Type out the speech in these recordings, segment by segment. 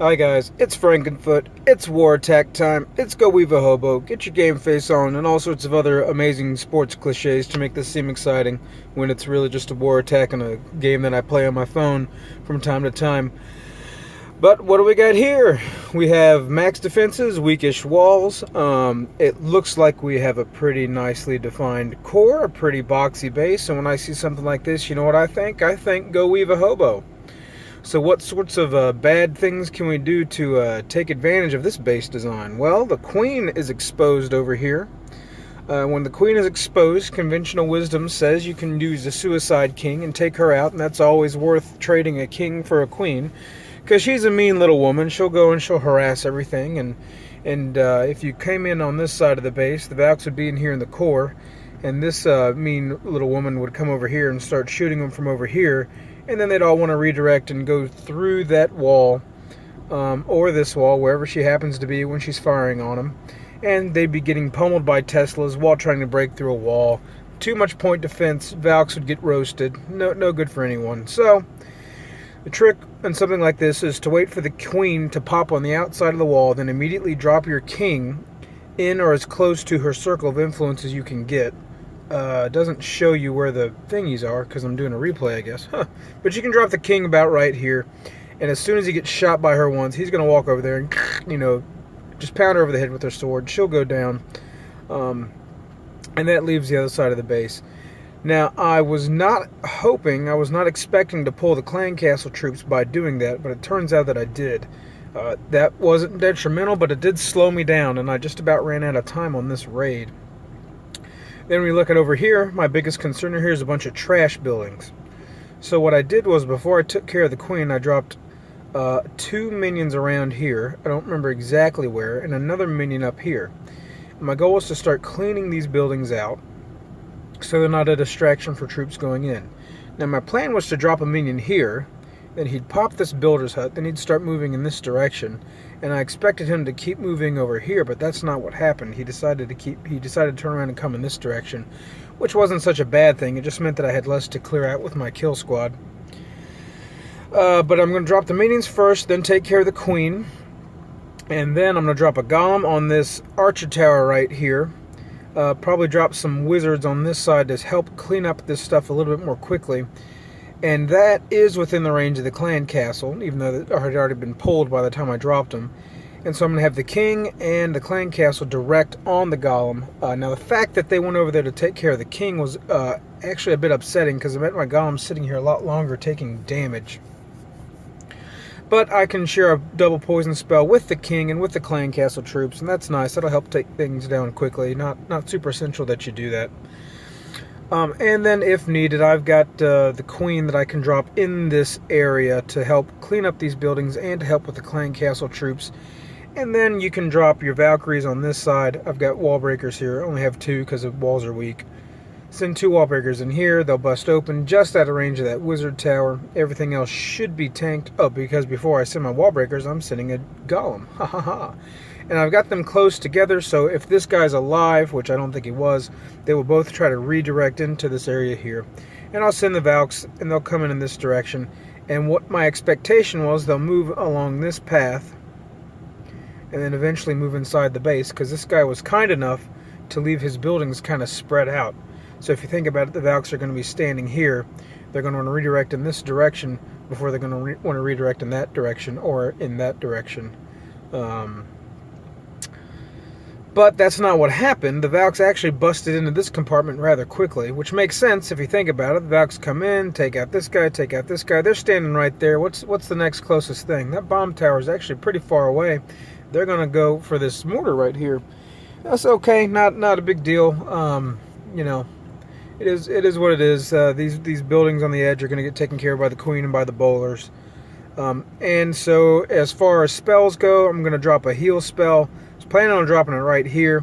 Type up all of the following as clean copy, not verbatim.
Hi guys, it's Frankenfoot, it's War Attack time, it's GoWiVaHoBo, get your game face on, and all sorts of other amazing sports cliches to make this seem exciting when it's really just a war attack and a game that I play on my phone from time to time. But what do we got here? We have max defenses, weakish walls. It looks like we have a pretty nicely defined core, a pretty boxy base, and when I see something like this, you know what I think? I think GoWiVaHoBo. So what sorts of bad things can we do to take advantage of this base design? Well, the queen is exposed over here. When the queen is exposed, conventional wisdom says you can use a suicide king and take her out, and that's always worth trading a king for a queen, because she's a mean little woman. She'll go and she'll harass everything, and if you came in on this side of the base, the Valks would be in here in the core, and this mean little woman would come over here and start shooting them from over here, and then they'd all want to redirect and go through that wall, or this wall, wherever she happens to be when she's firing on them, and they'd be getting pummeled by Teslas while trying to break through a wall. Too much point defense, Valks would get roasted. No good for anyone. So the trick in something like this is to wait for the queen to pop on the outside of the wall, then immediately drop your king in or as close to her circle of influence as you can get. It doesn't show you where the thingies are because I'm doing a replay, I guess. But you can drop the king about right here, and as soon as he gets shot by her once, he's going to walk over there and, just pound her over the head with her sword. She'll go down, and that leaves the other side of the base. Now, I was not expecting to pull the clan castle troops by doing that, but it turns out that I did. That wasn't detrimental, but it did slow me down, and I just about ran out of time on this raid. Then we look at over here, my biggest concern here is a bunch of trash buildings. So what I did was, before I took care of the queen, I dropped 2 minions around here. I don't remember exactly where, and another minion up here. And my goal was to start cleaning these buildings out so they're not a distraction for troops going in. Now my plan was to drop a minion here, then he'd pop this builder's hut, then he'd start moving in this direction, and I expected him to keep moving over here, but that's not what happened. He decided to turn around and come in this direction, which wasn't such a bad thing. It just meant that I had less to clear out with my kill squad. But I'm going to drop the minions first, then take care of the queen, and then I'm going to drop a golem on this archer tower right here. Probably drop some wizards on this side to help clean up this stuff a little bit more quickly. And that is within the range of the clan castle, even though it had already been pulled by the time I dropped them. And so I'm going to have the king and the clan castle direct on the golem. Now the fact that they went over there to take care of the king was actually a bit upsetting, because it meant my golem sitting here a lot longer taking damage. But I can share a double poison spell with the king and with the clan castle troops, and that's nice. That'll help take things down quickly. Not super essential that you do that. And then, if needed, I've got the queen that I can drop in this area to help clean up these buildings and to help with the clan castle troops. And then you can drop your Valkyries on this side. I've got wall breakers here. I only have 2 because the walls are weak. Send 2 wall breakers in here. They'll bust open just out of range of that wizard tower. Everything else should be tanked. Oh, because before I send my wall breakers, I'm sending a golem. Ha ha ha. And I've got them close together, so if this guy's alive, which I don't think he was, they will both try to redirect into this area here. And I'll send the Valks, and they'll come in this direction. And what my expectation was, they'll move along this path, and then eventually move inside the base, because this guy was kind enough to leave his buildings kind of spread out. So if you think about it, the Valks are going to be standing here. They're going to want to redirect in this direction before they're going to want to redirect in that direction or in that direction. But that's not what happened. The Valks actually busted into this compartment rather quickly, which makes sense if you think about it. The Valks come in, take out this guy, take out this guy. They're standing right there. What's the next closest thing? That bomb tower is actually pretty far away. They're going to go for this mortar right here. That's okay. Not a big deal. It is what it is. These buildings on the edge are going to get taken care of by the queen and by the bowlers. And so as far as spells go, I'm going to drop a heal spell. Planning on dropping it right here.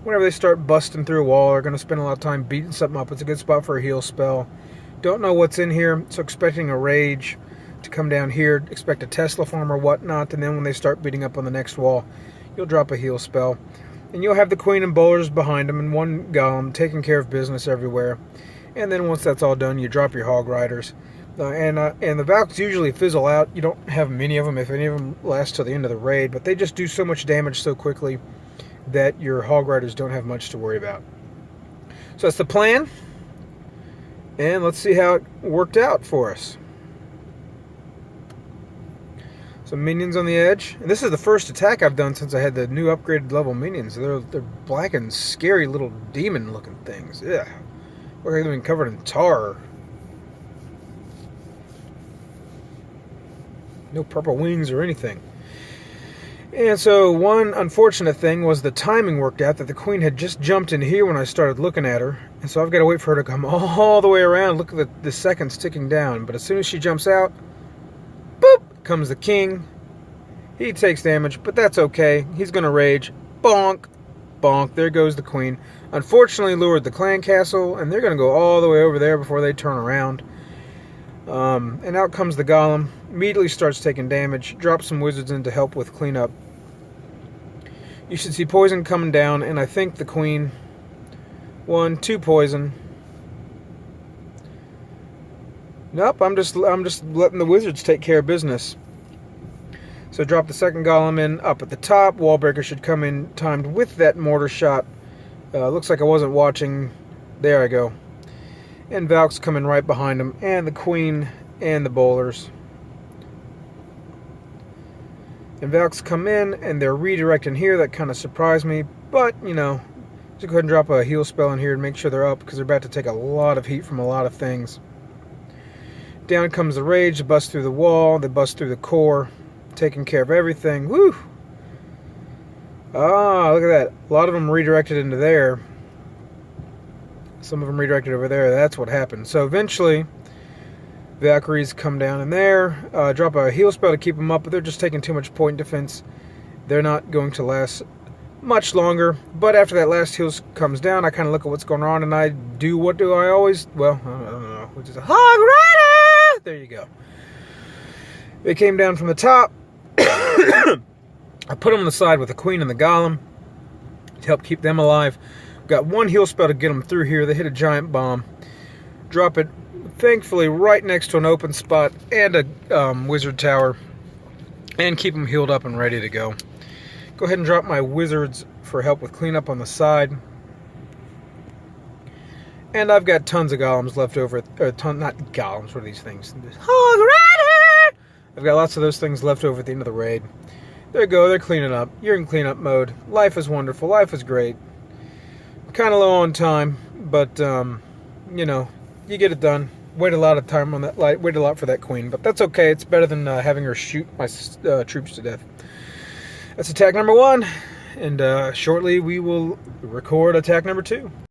Whenever they start busting through a wall, they're going to spend a lot of time beating something up. It's a good spot for a heal spell. Don't know what's in here, so expecting a rage to come down here. Expect a Tesla farm or whatnot, and then when they start beating up on the next wall, you'll drop a heal spell. And you'll have the queen and bowlers behind them and one golem taking care of business everywhere. And then once that's all done, you drop your hog riders. And the Valks usually fizzle out. You don't have many of them, if any of them last till the end of the raid, but they just do so much damage so quickly that your Hog Riders don't have much to worry about. So that's the plan, and let's see how it worked out for us. Some minions on the edge, and this is the first attack I've done since I had the new upgraded level minions. They're black and scary little demon-looking things. Yeah, look like they've been covered in tar. No purple wings or anything. And so one unfortunate thing was the timing worked out, that the queen had just jumped in here when I started looking at her. And so I've got to wait for her to come all the way around. Look at the seconds ticking down. But as soon as she jumps out, boop, comes the king. He takes damage, but that's okay. He's going to rage. Bonk. Bonk. There goes the queen. Unfortunately lured the clan castle, and they're going to go all the way over there before they turn around. And out comes the golem. Immediately starts taking damage. Drops some wizards in to help with cleanup. You should see poison coming down, and I think the queen... 1, 2 poison. Nope, I'm just letting the wizards take care of business. So drop the second golem in up at the top. Wallbreaker should come in timed with that mortar shot. Looks like I wasn't watching. There I go. And Valks coming right behind him, and the queen and the bowlers. And Valks come in, and they're redirecting here. That kind of surprised me, but, you know, just go ahead and drop a heal spell in here and make sure they're up, because they're about to take a lot of heat from a lot of things. Down comes the rage. They bust through the wall. They bust through the core, taking care of everything. Woo! Ah, look at that. A lot of them redirected into there. Some of them redirected over there. That's what happened. So eventually, Valkyries come down in there, drop a heal spell to keep them up, but they're just taking too much point defense. They're not going to last much longer. But after that last heal comes down, I kind of look at what's going on, and I do, what do I always? Well, I don't know. Which is a Hog Rider! There you go. They came down from the top. I put them on the side with the queen and the golem to help keep them alive. Got one heal spell to get them through here. They hit a giant bomb. Drop it, thankfully, right next to an open spot and a wizard tower. And keep them healed up and ready to go. Go ahead and drop my wizards for help with cleanup on the side. And I've got tons of golems left over. Not golems, what are these things? Hog Rider! I've got lots of those things left over at the end of the raid. There you go, they're cleaning up. You're in cleanup mode. Life is wonderful. Life is great. Kind of low on time, but, you know, you get it done. Wait a lot of time on that. Wait a lot for that queen, but that's okay. It's better than having her shoot my troops to death. That's attack number 1, and shortly we will record attack number 2.